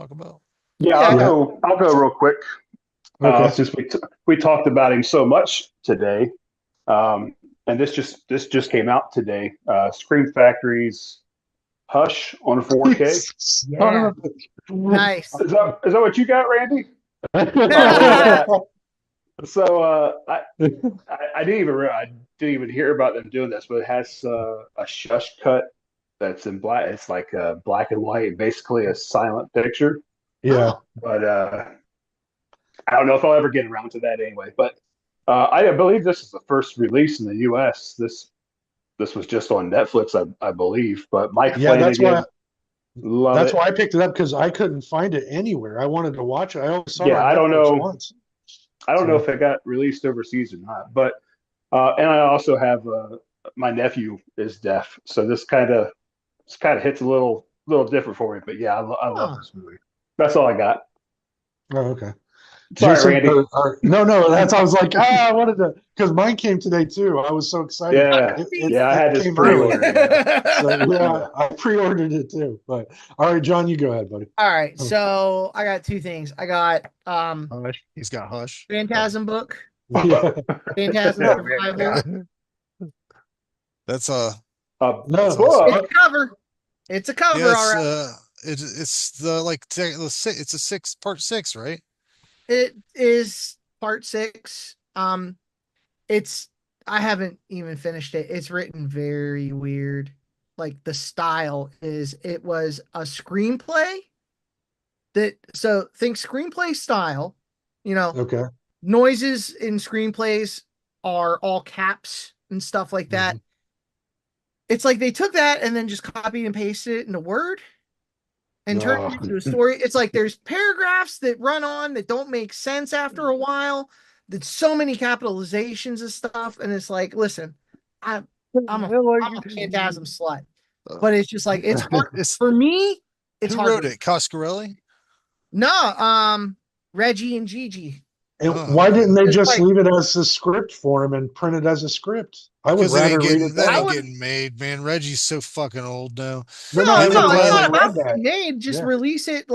talk about? Yeah, Yeah. I'll go real quick. Okay. Since we talked about him so much today, and this just came out today. Scream Factory's Hush on 4K. Son Yeah. of a bitch. Nice. Is that what you got, Randy? What do you Yeah. got? So I didn't even hear about them doing this, but it has a shush cut that's in black. It's like black and white, basically a silent picture. Yeah. Oh, But I don't know if I'll ever get around to that anyway. But I believe this is the first release in the U.S. This was just on Netflix, I believe. But Mike Yeah, Flanagan, love that's it. why I picked it up because I couldn't find it anywhere. I wanted to watch it. I only saw it Yeah, on I don't Netflix know. once. I don't know So if it got released overseas or not. But and I also have my nephew is deaf, so this kind of hits a little different for me. But yeah, I love huh. this movie. That's all I got. oh, okay. Sorry, Jason, Randy. no, that's I was like, I wanted to because mine came today too. I was so excited. Yeah, yeah, I It had this came early. pre-ordered. Yeah, So yeah, yeah. I pre-ordered it too. But all right, John, you go ahead, buddy. All right. Oh, So I got two things. I got Hush. He's got Hush. Phantasm book, yeah. Phantasm Yeah. Survival. That's that's No. awesome. It's a cover. It's a cover, all Yes, right. it's the like it's a part six, right? It is part six. It's I haven't even finished it. It's written very weird. Like the style is it was a screenplay that so think screenplay style, you know, Okay. noises in screenplays are all caps and stuff like that. Mhm. It's like they took that and then just copied and pasted it into Word and turned Oh, it into a story. It's like there's paragraphs that run on that don't make sense after a while. There's so many capitalizations and stuff, and it's like, listen, I, I'm a I'm a phantasm slut, Uh, but it's just like it's hard it's for me. It's who hard wrote to it? Coscarelli? no. Reggie and Gigi. and Oh, why okay. didn't they It's just like leave it as a script for him and print it as a script? I would Because rather read it that that I ain't way. would getting made, man. Reggie's so fucking old now. No, no, I Him would and no. have It's rather not Len, about read to be that. made. Just Yeah, release it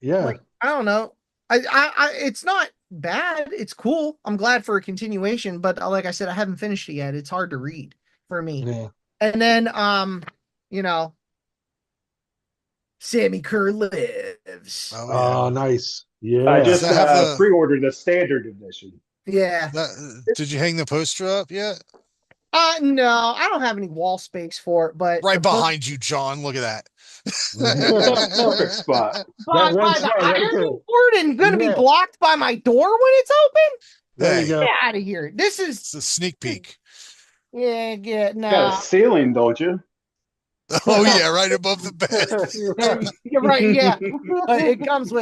yeah. like I don't know. It's not bad. It's cool. I'm glad for a continuation, but like I said, I haven't finished it yet. It's hard to read for me. Yeah. And then you know, Sammy Kerr lives. oh yeah. Oh, nice. I Yeah. Does just that have the pre-ordered the standard edition. Yeah. that? Did you hang the poster up yet? No, I don't have any wall space for it, but Right the post behind you, John. Look at Perfect spot. That one by the spot right there. iron board and gonna be Yeah. blocked by my door when it's open. There you Hey, Get go. out of here. This is it's a sneak peek. yeah, Got a no. ceiling, don't you? Oh yeah, right above the bed. You're right, yeah. But it comes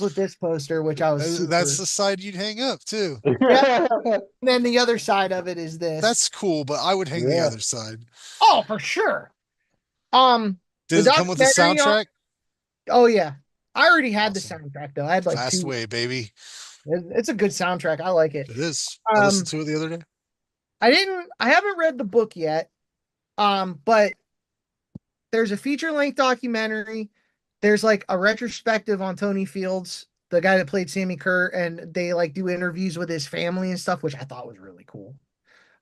with this poster, which I was That's super. the side you'd hang up too. Yep. And then the other side of it is this. That's cool, but I would hang the Yeah. other side. Oh, for sure. The Does it come with a documentary on. soundtrack? Oh yeah, I already had the Awesome. soundtrack though. I had like Fast two. way, baby. It's a good soundtrack. I like it. It is. I listened Um, to it the other day. I didn't. I haven't read the book yet. But there's a feature length documentary. There's like a retrospective on Tony Fields, the guy that played Sammy Kerr, and they like do interviews with his family and stuff, which I thought was really cool.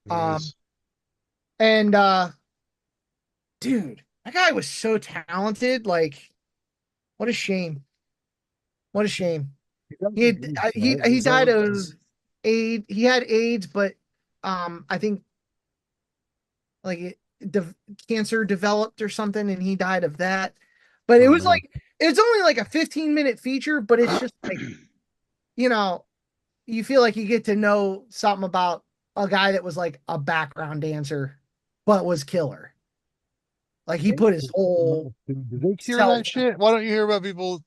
Um, Nice. and dude, that guy was so talented. Like, what a shame. What a shame. He died of AIDS. He had AIDS, but I think like cancer developed or something, and he died of that. But it Oh was man. like it's only like a 15-minute feature, but it's just like you know, you feel like you get to know something about a guy that was like a background dancer, but was killer. Like he put his whole Did they cure self. that shit? Why don't you hear about people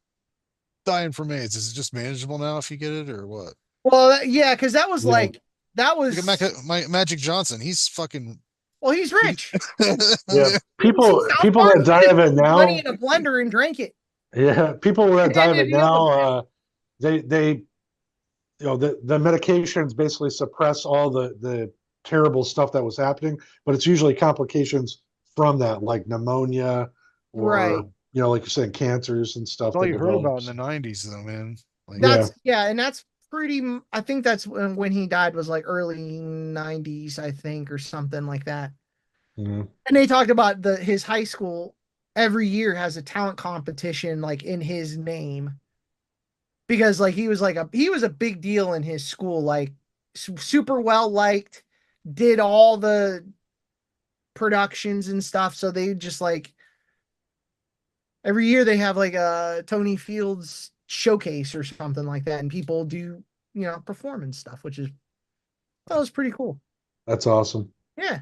dying from AIDS? Is it just manageable now if you get it or what? Well, yeah, because that was Yeah. like that Look was at Magic Johnson. He's fucking. well, he's rich. Yeah. See, South People Park, that die he of just it put money now. in a blender and drank it. Yeah. People that die of And it he was now, they the medications basically suppress all the terrible stuff that was happening, but it's usually complications from that, like pneumonia or right. like you're saying, cancers and stuff That's all that you heard about in develops. the '90s, though, man. Like, Yeah. And that's I think that's when he died was like early 90s, I think, or something like that. Mhm. And they talked about his high school every year has a talent competition like in his name because like he was a big deal in his school, like super well liked, did all the productions and stuff. So they just like every year they have like a Tony Fields showcase or something like that, and people do perform and stuff, which is that was pretty cool. That's awesome. Yeah.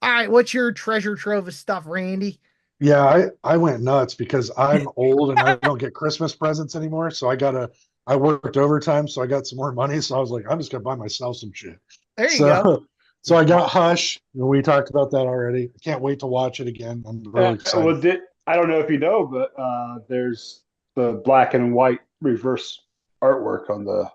All right, what's your treasure trove of stuff, Randy? Yeah, I went nuts because I'm old and I don't get Christmas presents anymore. So I worked overtime, so I got some more money. So I was like, I'm just gonna buy myself some shit. There you go. So so I got Hush. We talked about that already. I can't wait to watch it again. I'm really excited. Well, I don't know if you know, but there's the black and white reverse artwork on the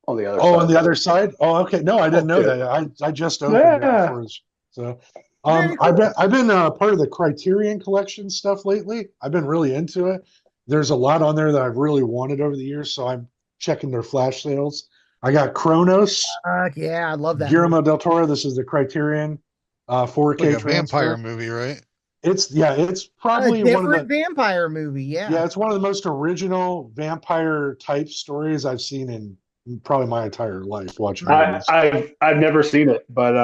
other Oh, on side the there. other side? Oh, okay. No, I didn't know Yeah. that. I just opened it Yeah. before this. So Very I've cool. been part of the Criterion Collection stuff lately. I've been really into it. There's a lot on there that I've really wanted over the years, so I'm checking their flash sales. I got Kronos, Yeah, I love that movie. Guillermo del Toro. This is the Criterion like 4K a vampire transfer. movie, right? It's A probably one of different the vampire movie. Yeah. it's one of the most original vampire type stories I've seen in probably my entire life watching movies. I've never seen it, but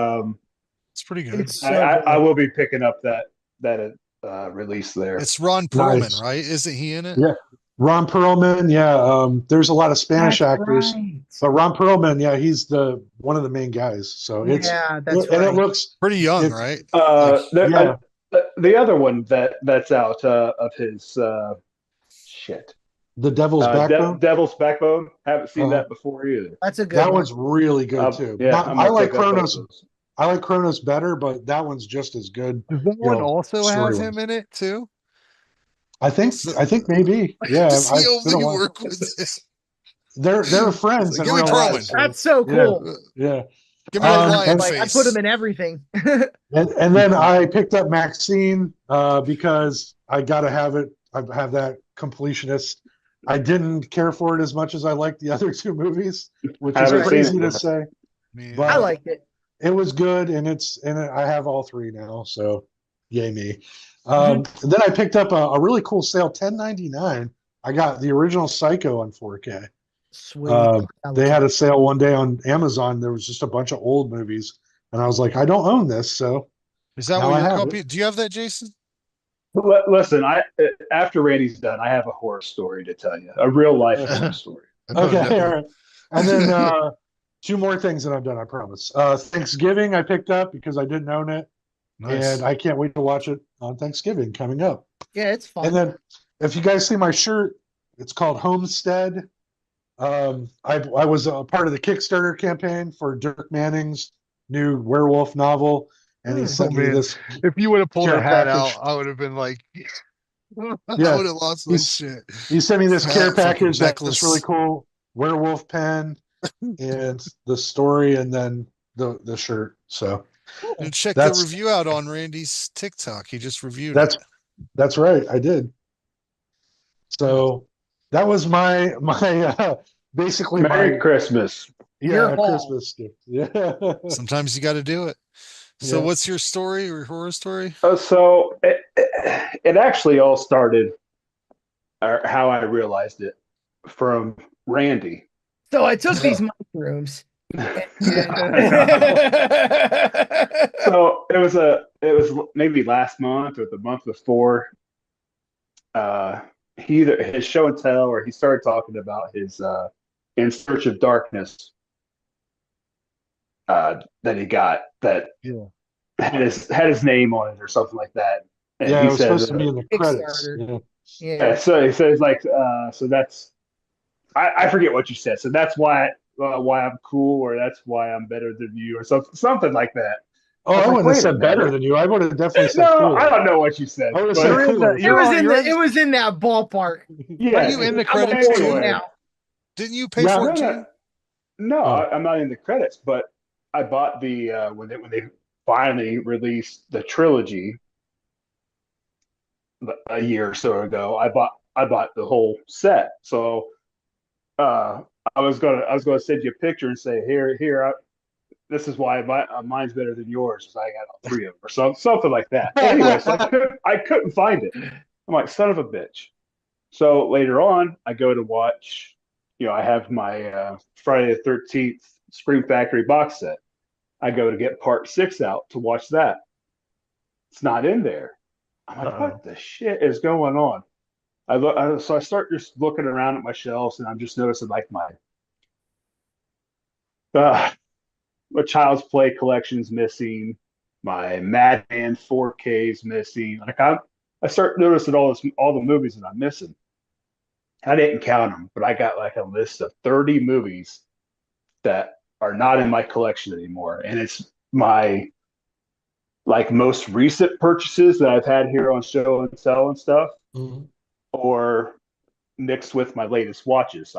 It's pretty good. It's so I good. will be picking up that release there. It's Ron Perlman, Nice. right? Isn't he in it? Yeah. Ron Perlman, yeah. There's a lot of Spanish That's actors, right. but Ron Perlman, yeah, he's the one of the main guys. So Yeah, that's and it right. looks Pretty young, it's right? Like, There, yeah. the other one that's out of his shit. The Devil's Backbone. Devil's Backbone. Haven't seen Uh, that before either. That's a good that one. one's really good too. Yeah, I'm I gonna like pick up both of Kronos. those. I like Kronos better, but that one's just as good. does that one also have Story him wise. in it too? So, I think maybe. Yeah, does he it's been a only while. work with this? They're It's friends like, in give me real life. Perlman. So, That's so yeah, cool. yeah. Give me old Um, lion and Like I put him face. in everything. and then I picked up Maxine because I got to have it. I have that completionist. I didn't care for it as much as I liked the other two movies, which I is haven't seen crazy it to yet. say, Man. I but liked it. it was good, and I have all three now, so yay me. And then I picked up a really cool sale, 10.99. I got the original Psycho on 4K. Sweet. That They looks had a sale one day on Amazon. There was just a bunch of old movies, and I was like, I don't own this, so Is that now what I your have it. copy? Do you have that, Jason? Listen, after Randy's done, I have a horror story to tell you, a real life horror story. Oh, Okay, no. all right. And then two more things that I've done, I promise. Thanksgiving I picked up because I didn't own it, Nice. and I can't wait to watch it on Thanksgiving coming up. Yeah, it's fun. And then if you guys see my shirt, it's called Homestead. I was a part of the Kickstarter campaign for Dirk Manning's new werewolf novel, and he Hmm. sent Oh, me man. this If you would have pulled care the hat out, package. I would have been like, I Yeah, would have lost my he's shit. he sent me this care Hat, fucking package that's really necklace. cool, werewolf pen, and the story, and then the shirt. So And check the that's review out on Randy's TikTok. He just reviewed it. that's that's right. I did. So that was my basically Merry my Christmas. Your haul. Christmas gift. Yeah. Sometimes you got to do it. So, Yeah. what's your story or horror story? So it actually all started, or how I realized it, from Randy. So I took these mushrooms. So it was maybe last month or the month before. He either his show and tell, or he started talking about his In Search of Darkness that he got that Yeah. had his name on it or something like that. And Yeah, he it was said, supposed to be in the credits. Kickstarter. Yeah. yeah, so he says like, so that's I forget what you said. So that's why I'm cool, or that's why I'm better than you, or something like that. Oh, I was I like, wouldn't have wait a said better minute. than you. I would have definitely said No, I cooler. don't know what you said, I would have but said You're in cooler. the- you're on- It was in that ballpark. yeah. Are you in the I'm gonna credits pull too? it Anyway, now. Didn't you pay Yeah. for no, it too? no, Oh. I'm not in the credits, but I bought the when they finally released the trilogy. a year or so ago. I bought the whole set. So uh, I was gonna send you a picture and say this is why mine's better than yours because I got all three of them or something like that. Anyway, so I couldn't find it. I'm like, son of a bitch. So later on, I go to watch. I have my Friday the 13th Scream Factory box set. I go to get part 6 out to watch that. It's not in there. I'm like, Uh-oh. what the shit is going on? So I start just looking around at my shelves, and I'm just noticing like uh, my Child's Play collection's missing, my Madman 4K's missing. I start noticing all the movies that I'm missing. I didn't count them, but I got like a list of 30 movies that are not in my collection anymore, and it's my like most recent purchases that I've had here on show and sell and stuff, Mhm. or mixed with my latest watches.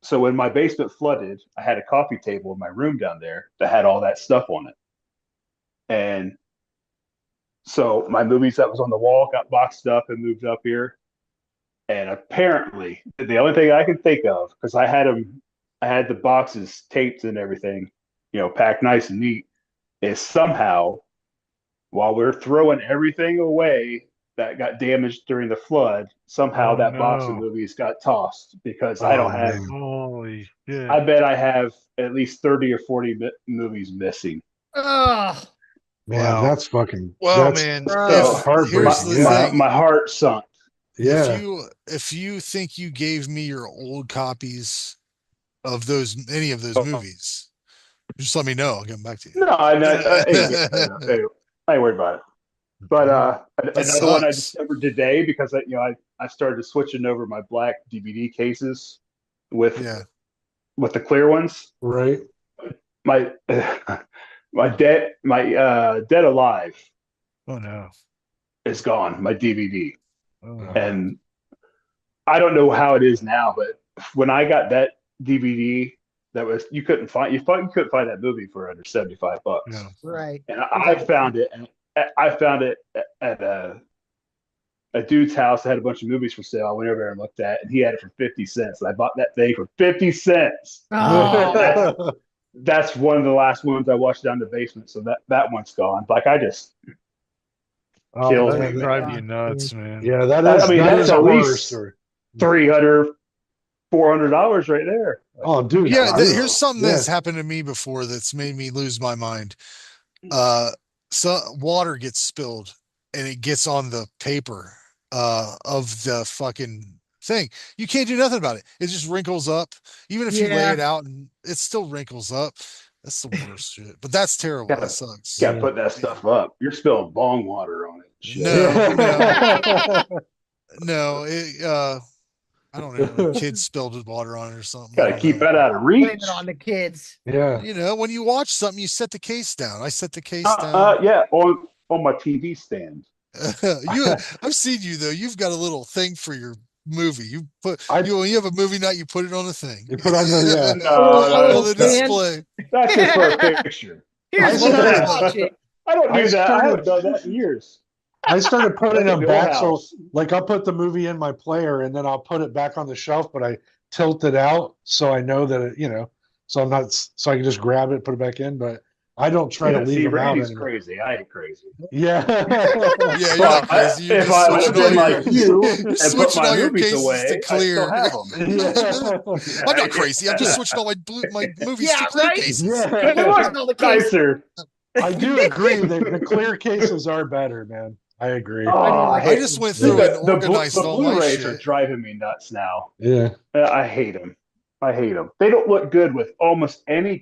So when my basement flooded, I had a coffee table in my room down there that had all that stuff on it. And so my movies that was on the wall got boxed up and moved up here. And apparently, the only thing I can think of, because I had the boxes taped and everything, packed nice and neat, is somehow while we're throwing everything away that got damaged during the flood, somehow Oh that box of no. movies got tossed because I Oh don't have, man. Holy I shit. bet I have at least 30 or 40 movies missing. Oh, Man, Wow. that's fucking Well, that's man, So if here's heartbreaking. the Yeah. my, thing, my heart sunk. Yeah. if you think you gave me your old copies of any of those Oh, movies, just let me know. I'll get them back to no, I ain't, you. I ain't worried about it. But That another one I sucks. discovered today because I started switching over my black DVD cases with Yeah. with the clear ones. Right. My my Dead Alive Oh no. is gone. My DVD, Oh no. and I don't know how it is now, but when I got that DVD, that was you couldn't find that movie for under $75, Yeah. right. and I Yeah. found it, and I found it at a dude's house that had a bunch of movies for sale. I went over there and looked at it, and he had it for 50 cents. And I bought that thing for 50 cents. Oh, That's one of the last ones I watched down the basement. So that one's gone. Like I just Oh kills That'd me, man. drive man. you nuts, man. Yeah, that I is mean, that that's is a at horror least story. 300, $400 right there. Like, Oh, dude. Yeah, no. here's something Yeah. that's happened to me before that's made me lose my mind. Uh, so water gets spilled and it gets on the paper of the fucking thing. You can't do nothing about it. It just wrinkles up. Even if you lay yeah. it out and it still wrinkles up. That's the worst shit. But that's terrible. That Gotta sucks. gotta Yeah. put that stuff up. You're spilling bong water on it. Shit. No. I don't know. A kid spilled water on it or something. I Gotta don't keep know. that out of Blame it reach. on the kids. Yeah. When you watch something, you set the case down. I set the case down. Yeah, on my TV stand. I've seen you though. You've got a little thing for your movie. I When you have a movie night, you put it on a thing. you put on the A little, a No, little On the stand. display. that's just for a picture. Here's I one. Let's started watch it. I don't I do that. I started haven't done that in years. I started putting Like at them the old back so house. like I'll put the movie in my player and then I'll put it back on the shelf, but I tilt it out so I know that so I'm not so I can just grab it, put it back in, but I don't try to Yeah, leave see, them out Randy's anymore. crazy. I ain't crazy. Yeah. Yeah, you're not But crazy. You're if just I would have switching all been your like you you're and put switching my all your movies cases to away, I still clear. have them. Yeah. I'm not crazy. I'm just switching all my movies Yeah, to clear right? cases. They Yeah. Here's look all the cases. nicer. I do agree that the clear cases are better, man. I agree. I do Oh, I like I hate. it. just went See, through and the organized all my Blu-rays are shit. driving me nuts now. Yeah. I hate them. I hate them. They don't look good with almost any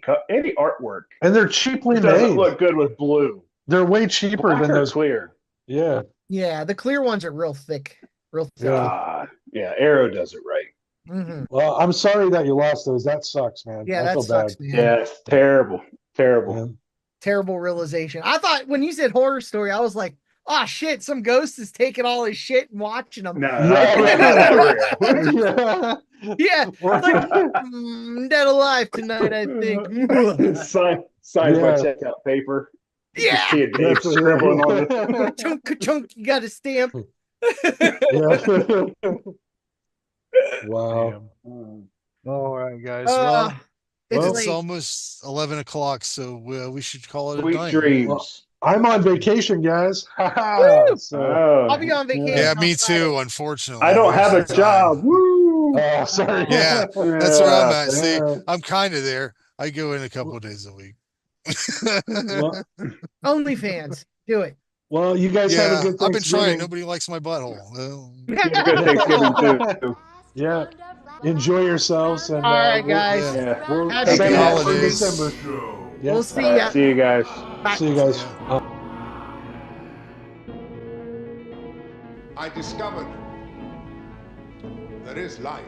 artwork. And they're cheaply It doesn't made. look good with blue. They're way cheaper Black than or those. clear. Yeah. Yeah, the clear ones are real thick. Real thick. Yeah. Yeah, Arrow does it right. Well, I'm sorry that you lost those. That sucks, man. Yeah, I that feel bad. sucks, man. Yeah, it's terrible. Terrible. Yeah. Terrible realization. I thought when you said horror story, I was like, oh shit, some ghost is taking all his shit and watching them. No, Yeah. not that real. Yeah. Yeah, it's like dead alive tonight, I think. Signed by Yeah. checkout paper. Yeah. See a Dave That's scribbling on it. Chunk, chunk, you got a stamp. Yeah. Wow. Damn. All right, guys. Uh, it's well, It's late. almost 11 o'clock, so we should call it a Sweet night. well, dreams. I'm on vacation, guys. Woo! So, I'll be Oh, on vacation Yeah, on me Friday. too, I unfortunately. don't Most have of a the time. job. Woo! sorry. Yeah, that's where I'm Yeah. at. See, Yeah. I'm kind of there. I go in a couple of days a week. Well, OnlyFans. Do it. well, you guys have a Yeah, good I've been trying. Thanksgiving. Nobody likes my butthole. You have a good Thanksgiving too. Yeah. Enjoy yourselves, and All right, we'll guys. Yeah. Yeah. we'll Happy Happy settle that for Thanksgiving. holidays. December. We'll Yeah. see ya. See you guys. Bye. See you guys. Yeah. I discovered there is life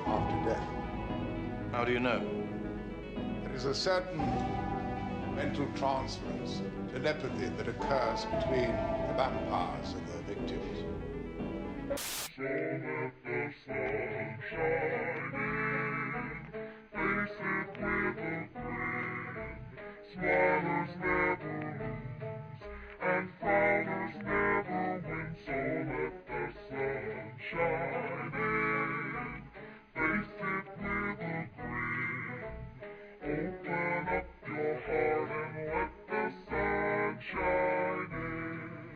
after death. How do you know? There is a certain mental transference, telepathy that occurs between the vampires and their victims.